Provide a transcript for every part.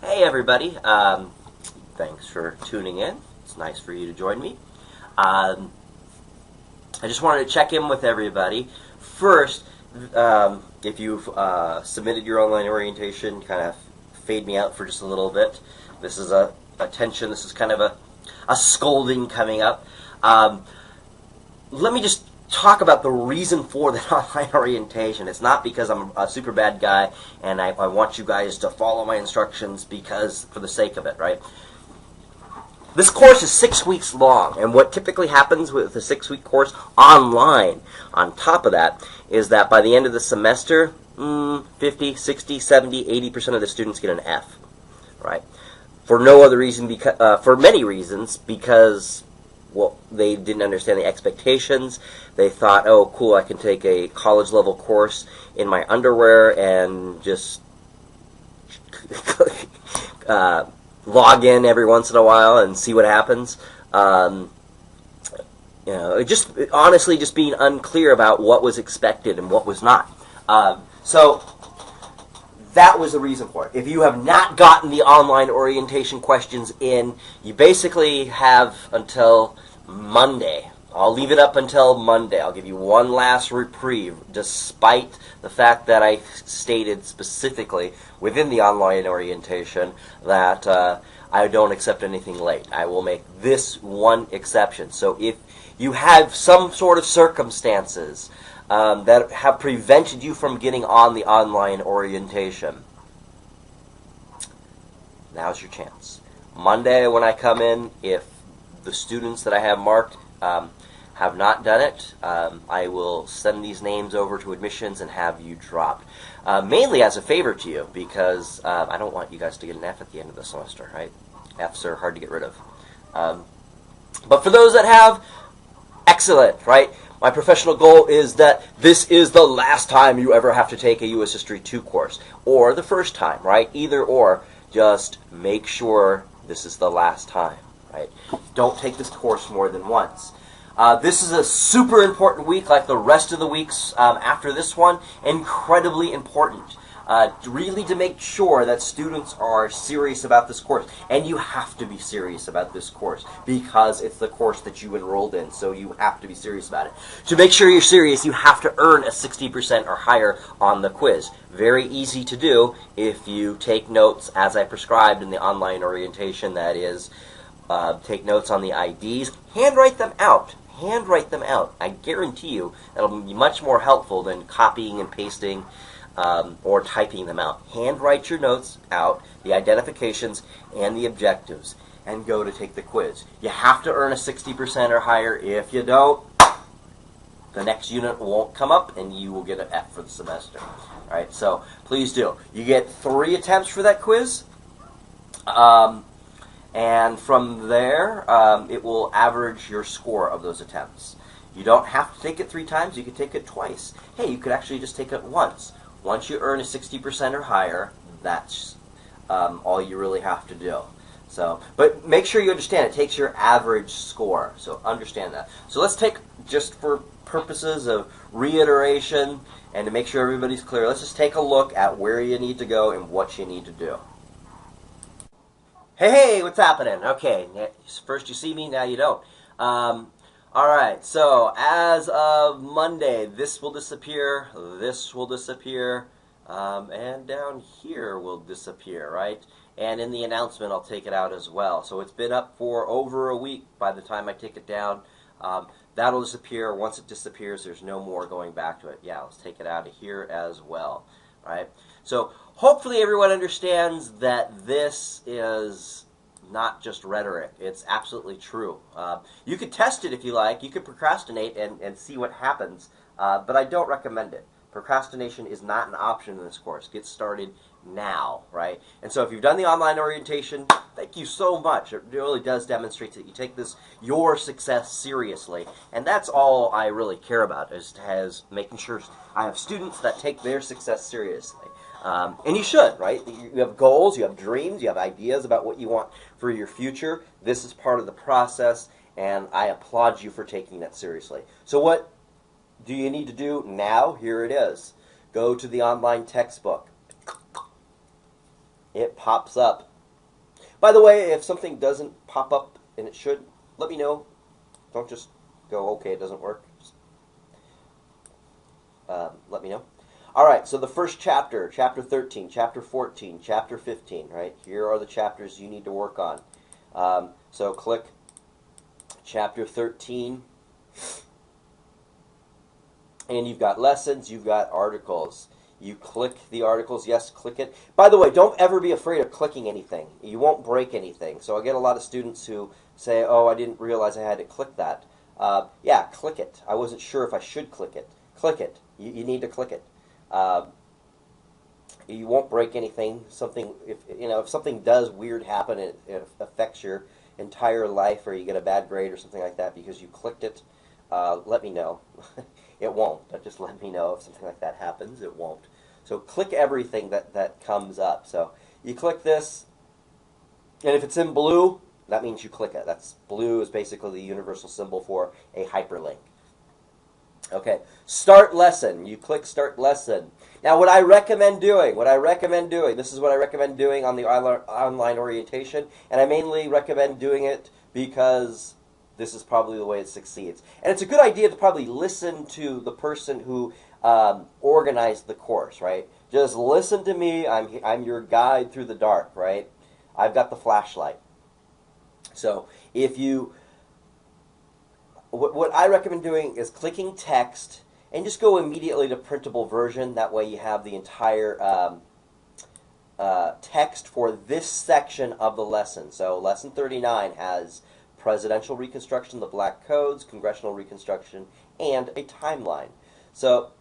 Hey everybody, thanks for tuning in. It's nice for you to join me. I just wanted to check in with everybody. First, if you've submitted your online orientation, kind of fade me out for just a little bit. This is a tension, this is kind of a scolding coming up. Let me just talk about the reason for the online orientation. It's not because I'm a super bad guy and I want you guys to follow my instructions because for the sake of it, right? This course is 6 weeks long, and what typically happens with a 6-week course online, on top of that, is that by the end of the semester, 50, 60, 70, 80% of the students get an F, right? For no other reason, for many reasons, because well, they didn't understand the expectations. They thought, oh, cool, I can take a college-level course in my underwear and just log in every once in a while and see what happens. Just honestly, just being unclear about what was expected and what was not. So that was the reason for it. If you have not gotten the online orientation questions in, you basically have until Monday. I'll leave it up until Monday. I'll give you one last reprieve, despite the fact that I stated specifically within the online orientation that I don't accept anything late. I will make this one exception. So if you have some sort of circumstances that have prevented you from getting on the online orientation, now's your chance. Monday when I come in, if the students that I have marked have not done it, I will send these names over to admissions and have you dropped. Mainly as a favor to you, because I don't want you guys to get an F at the end of the semester, right? Fs are hard to get rid of. But for those that have, excellent, right? My professional goal is that this is the last time you ever have to take a U.S. History 2 course, or the first time, right? Either or, just make sure this is the last time, right? Don't take this course more than once. This is a super important week, like the rest of the weeks after this one. Incredibly important. Really to make sure that students are serious about this course. And you have to be serious about this course because it's the course that you enrolled in, so you have to be serious about it. To make sure you're serious, you have to earn a 60% or higher on the quiz. Very easy to do if you take notes as I prescribed in the online orientation. That is, take notes on the IDs, handwrite them out. Handwrite them out. I guarantee you that'll be much more helpful than copying and pasting or typing them out. Handwrite your notes out, the identifications and the objectives, and go to take the quiz. You have to earn a 60% or higher. If you don't, the next unit won't come up and you will get an F for the semester. All right, so please do. You get 3 attempts for that quiz. And from there, it will average your score of those attempts. You don't have to take it 3 times. You could take it twice. Hey, you could actually just take it once. Once you earn a 60% or higher, that's all you really have to do. So, but make sure you understand it takes your average score. So understand that. So let's take, just for purposes of reiteration and to make sure everybody's clear, let's just take a look at where you need to go and what you need to do. Hey, what's happening? Okay, first you see me, now you don't. Alright, so as of Monday, this will disappear, and down here will disappear, right? And in the announcement, I'll take it out as well. So it's been up for over a week by the time I take it down. That'll disappear. Once it disappears, there's no more going back to it. Yeah, let's take it out of here as well, right? So hopefully everyone understands that this is not just rhetoric. It's absolutely true. You could test it if you like. You could procrastinate and see what happens, but I don't recommend it. Procrastination is not an option in this course. Get started now, right? And so if you've done the online orientation, thank you so much. It really does demonstrate that you take your success seriously. And that's all I really care about, is making sure I have students that take their success seriously. And you should, right? You have goals, you have dreams, you have ideas about what you want for your future. This is part of the process, and I applaud you for taking that seriously. So what do you need to do now? Here it is. Go to the online textbook. It pops up By the way, if something doesn't pop up, and it should, let me know. Don't just go, okay, it doesn't work. Just, let me know. All right, so the first chapter, chapter 13, chapter 14, chapter 15, right? Here are the chapters you need to work on. So click chapter 13, and you've got lessons, you've got articles. You click the articles, yes, click it. By the way, don't ever be afraid of clicking anything. You won't break anything. So I get a lot of students who say, oh, I didn't realize I had to click that. Yeah, click it. I wasn't sure if I should click it. Click it. You need to click it. You won't break anything. If something does weird happen, it affects your entire life, or you get a bad grade or something like that because you clicked it, let me know. It won't. Just let me know if something like that happens. It won't. So click everything that comes up. So you click this, and if it's in blue, that means you click it. That's blue is basically the universal symbol for a hyperlink. Okay, start lesson. You click start lesson. Now what I recommend doing, this is what I recommend doing on the online orientation, and I mainly recommend doing it because this is probably the way it succeeds. And it's a good idea to probably listen to the person who organized the course, right? Just listen to me. I'm your guide through the dark, right? I've got the flashlight. So if you... What I recommend doing is clicking text and just go immediately to printable version. That way you have the entire text for this section of the lesson. So lesson 39 has presidential reconstruction, the black codes, congressional reconstruction, and a timeline. So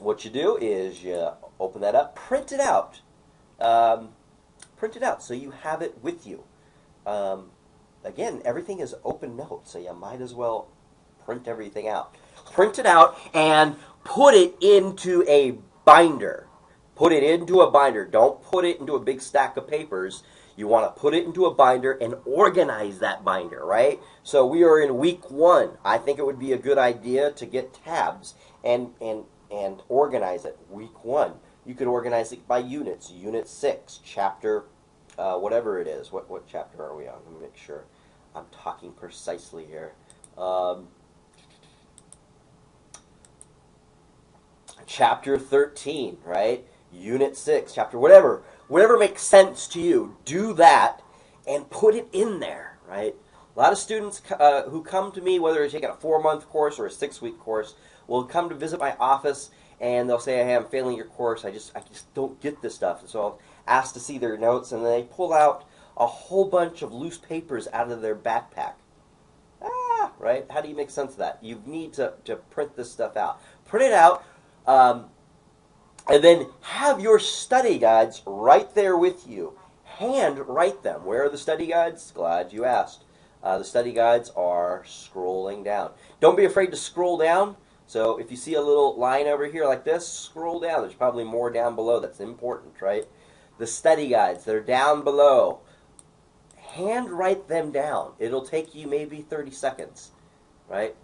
what you do is you open that up, print it out. Print it out so you have it with you. Again, everything is open notes, so you might as well print everything out. Print it out and put it into a binder. Put it into a binder. Don't put it into a big stack of papers. You want to put it into a binder and organize that binder, right? So we are in week 1. I think it would be a good idea to get tabs and organize it. Week 1. You could organize it by units. Unit 6, chapter whatever it is. What chapter are we on? Let me make sure I'm talking precisely here. Chapter 13, right? Unit 6, chapter whatever makes sense to you. Do that and put it in there, right? A lot of students who come to me, whether they're taking a 4-month course or a 6-week course, will come to visit my office and they'll say, hey, I'm failing your course. I just don't get this stuff. And so I'll ask to see their notes, and then they pull out a whole bunch of loose papers out of their backpack. Right? How do you make sense of that? You need to print this stuff out. Print it out, and then have your study guides right there with you. Hand write them. Where are the study guides? Glad you asked. The study guides are scrolling down. Don't be afraid to scroll down. So if you see a little line over here like this, scroll down. There's probably more down below that's important, right? The study guides, they're down below. Hand write them down. It'll take you maybe 30 seconds, right?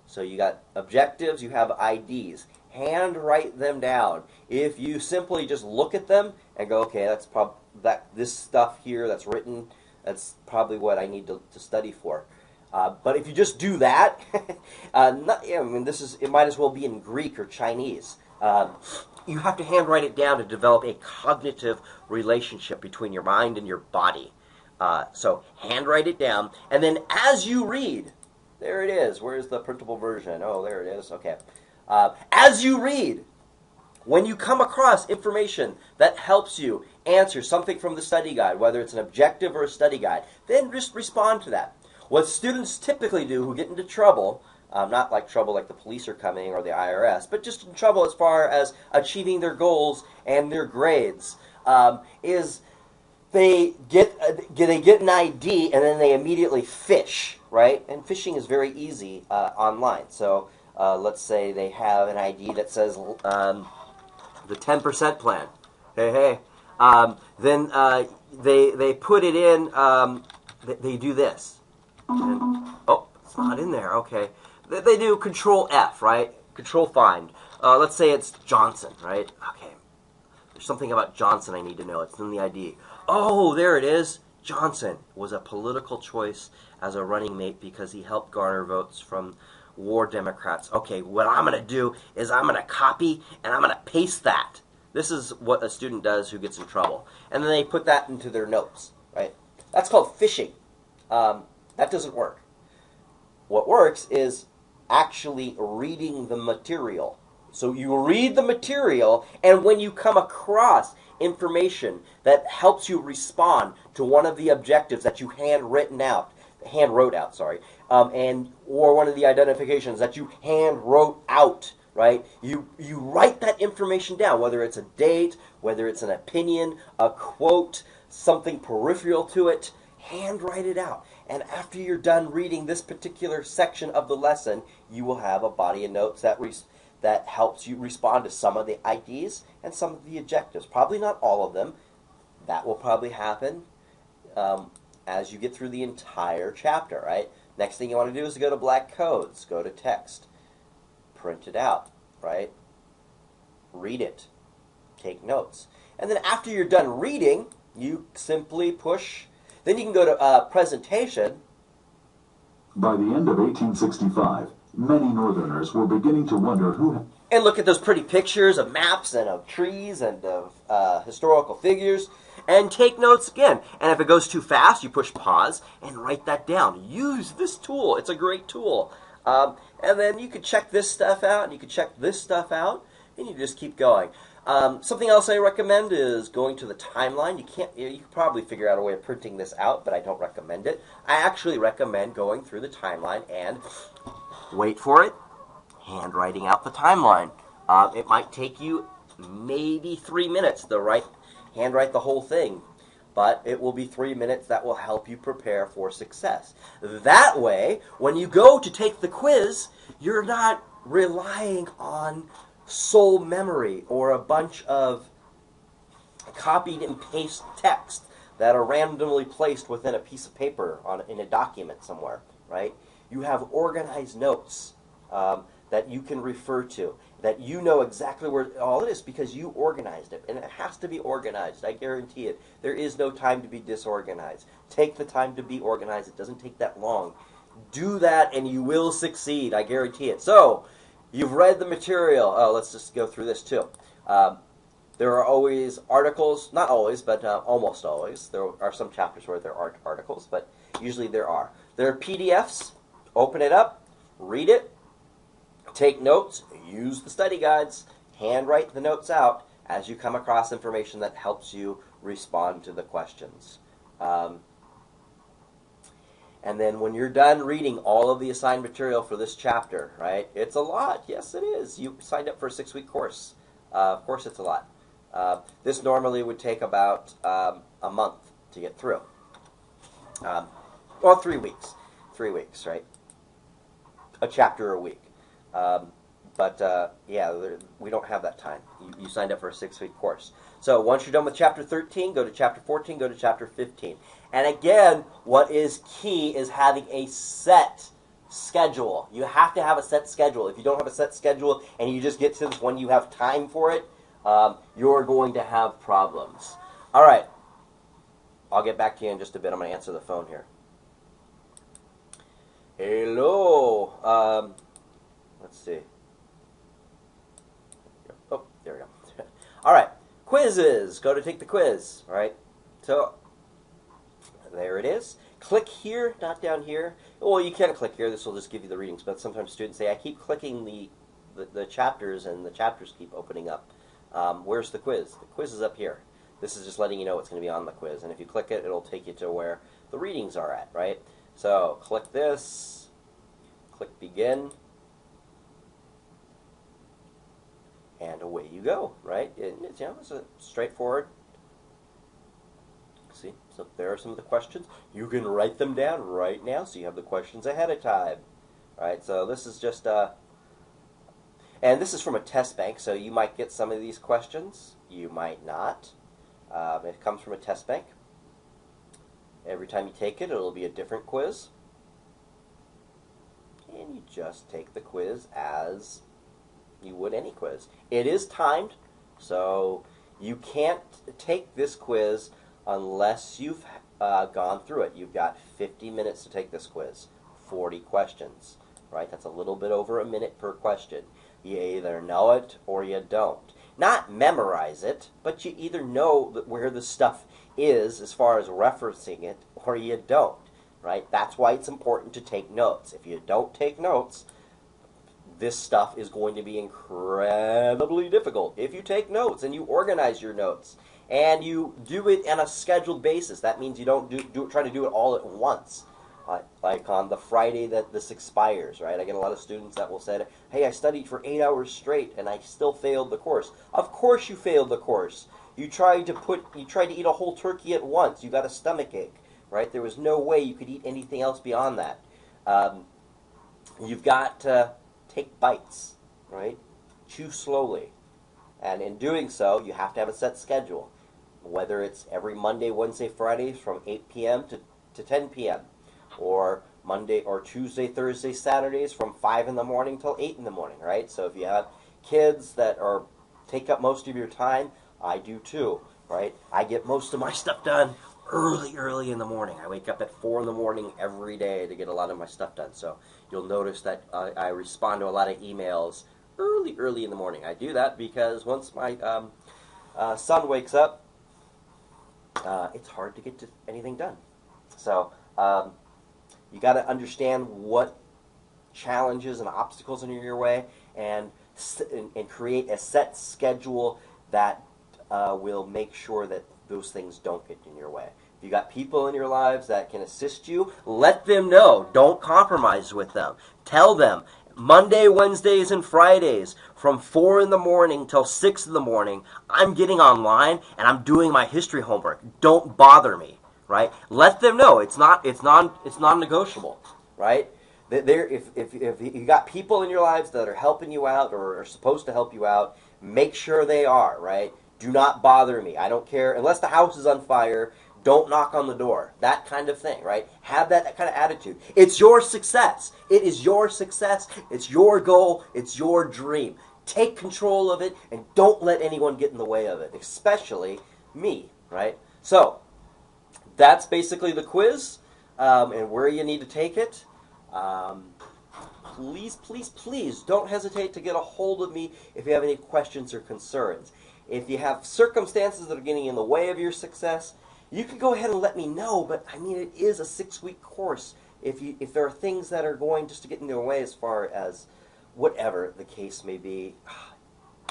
So you got objectives, you have IDs. Hand write them down. If you simply just look at them and go, okay, this stuff here that's written, that's probably what I need to study for. But if you just do that, it might as well be in Greek or Chinese. You have to handwrite it down to develop a cognitive relationship between your mind and your body. So handwrite it down, and then as you read, there it is. Where's the printable version? Oh, there it is. Okay. As you read, when you come across information that helps you answer something from the study guide, whether it's an objective or a study guide, then just respond to that. What students typically do who get into trouble, not like trouble like the police are coming or the IRS, but just in trouble as far as achieving their goals and their grades, is they get an ID and then they immediately fish, right? And phishing is very easy online. So let's say they have an ID that says the 10% plan. Hey. Then they put it in. They do this. And, oh, it's not in there. Okay. They do Control F, right? Control Find. Let's say it's Johnson, right? Okay. There's something about Johnson I need to know. It's in the ID. Oh, there it is. Johnson was a political choice as a running mate because he helped garner votes from war Democrats. Okay, what I'm going to do is I'm going to copy and I'm going to paste that. This is what a student does who gets in trouble. And then they put that into their notes, right? That's called phishing. That doesn't work. What works is actually reading the material. So you read the material, and when you come across information that helps you respond to one of the objectives that you hand wrote out, and or one of the identifications that you hand wrote out, right? You write that information down, whether it's a date, whether it's an opinion, a quote, something peripheral to it. Hand write it out. And after you're done reading this particular section of the lesson, you will have a body of notes that helps you respond to some of the IDs and some of the objectives. Probably not all of them. That will probably happen as you get through the entire chapter, right? Next thing you want to do is to go to black codes, go to text, print it out, right? Read it, take notes. And then after you're done reading, you simply push. Then you can go to presentation. By the end of 1865, many Northerners were beginning to wonder who... And look at those pretty pictures of maps and of trees and of historical figures. And take notes again. And if it goes too fast, you push pause and write that down. Use this tool. It's a great tool. And then you could check this stuff out, and you could check this stuff out, and you just keep going. Something else I recommend is going to the timeline. You can probably figure out a way of printing this out, but I don't recommend it. I actually recommend going through the timeline and wait for it, handwriting out the timeline. It might take you maybe 3 minutes to handwrite the whole thing, but it will be 3 minutes that will help you prepare for success. That way, when you go to take the quiz, you're not relying on soul memory or a bunch of copied and paste text that are randomly placed within a piece of paper in a document somewhere, right? You have organized notes that you can refer to, that you know exactly where all it is because you organized it. And it has to be organized, I guarantee it. There is no time to be disorganized. Take the time to be organized. It doesn't take that long. Do that and you will succeed, I guarantee it. So, you've read the material. Oh, let's just go through this too. There are always articles, not always, but almost always. There are some chapters where there aren't articles, but usually there are. There are PDFs. Open it up, read it, take notes, use the study guides, handwrite the notes out as you come across information that helps you respond to the questions. And then when you're done reading all of the assigned material for this chapter, right, it's a lot. Yes, it is. You signed up for a 6-week course. Of course it's a lot. This normally would take about a month to get through. Well, 3 weeks. 3 weeks, right? A chapter a week. Yeah, we don't have that time. You signed up for a 6-week course. So once you're done with chapter 13, go to chapter 14, go to chapter 15. And again, what is key is having a set schedule. You have to have a set schedule. If you don't have a set schedule and you just get to this when you have time for it, you're going to have problems. All right. I'll get back to you in just a bit. I'm going to answer the phone here. Hello. Let's see. Oh, there we go. All right. Quizzes. Go to take the quiz. All right. So, there it is. Click here, not down here. Well, you can click here. This will just give you the readings. But sometimes students say, I keep clicking the chapters, and the chapters keep opening up. Where's the quiz? The quiz is up here. This is just letting you know what's going to be on the quiz. And if you click it, it'll take you to where the readings are at, right? So, click this. Click begin. And away you go, right? It's a straightforward. See, so there are some of the questions. You can write them down right now, so you have the questions ahead of time. All right, so this is just and this is from a test bank, so you might get some of these questions. You might not. It comes from a test bank. Every time you take it, it'll be a different quiz. And you just take the quiz as you would any quiz. It is timed, so You can't take this quiz unless you've gone through it. You've got 50 minutes to take this quiz, 40 questions, right? That's a little bit over a minute per question. You either know it or you don't. Not memorize it, but you either know where the stuff is as far as referencing it or you don't, right? That's why it's important to take notes. If you don't take notes, this stuff is going to be incredibly difficult. If you take notes and you organize your notes and you do it on a scheduled basis, that means you don't try to do it all at once. Like on the Friday that this expires, right? I get a lot of students that will say, hey, I studied for 8 hours straight and I still failed the course. Of course you failed the course. You tried to eat a whole turkey at once. You got a stomach ache, right? There was no way you could eat anything else beyond that. You've got to take bites, right? Chew slowly. And in doing so, you have to have a set schedule. Whether it's every Monday, Wednesday, Fridays from 8 p.m. to 10 p.m. or Monday or Tuesday, Thursday, Saturdays from 5 in the morning till 8 in the morning, right? So if you have kids that take up most of your time, I do too, right? I get most of my stuff done early in the morning. I wake up at 4 in the morning every day to get a lot of my stuff done. So you'll notice that I respond to a lot of emails early in the morning. I do that because once my son wakes up, it's hard to get anything done. So you got to understand what challenges and obstacles are in your way and create a set schedule that will make sure that those things don't get in your way. If you got people in your lives that can assist you, let them know. Don't compromise with them. Tell them, Monday, Wednesdays, and Fridays from 4 in the morning till 6 in the morning, I'm getting online and I'm doing my history homework. Don't bother me, right? Let them know. It's non-negotiable, right? If you got people in your lives that are helping you out or are supposed to help you out, make sure they are, right? Do not bother me. I don't care. Unless the house is on fire, don't knock on the door. That kind of thing, right? Have that kind of attitude. It's your success. It is your success. It's your goal. It's your dream. Take control of it and don't let anyone get in the way of it, especially me, right? So, that's basically the quiz and where you need to take it. Please don't hesitate to get a hold of me if you have any questions or concerns. If you have circumstances that are getting in the way of your success, you can go ahead and let me know, but I mean, it is a 6-week course. If there are things that are going just to get in your way as far as whatever the case may be,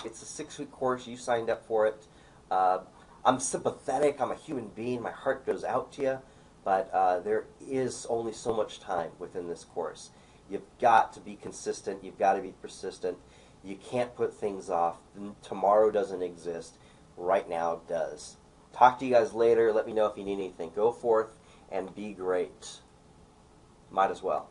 it's a 6-week course. You signed up for it. I'm sympathetic. I'm a human being. My heart goes out to you, but there is only so much time within this course. You've got to be consistent. You've got to be persistent. You can't put things off. Tomorrow doesn't exist. Right now does. Talk to you guys later. Let me know if you need anything. Go forth and be great. Might as well.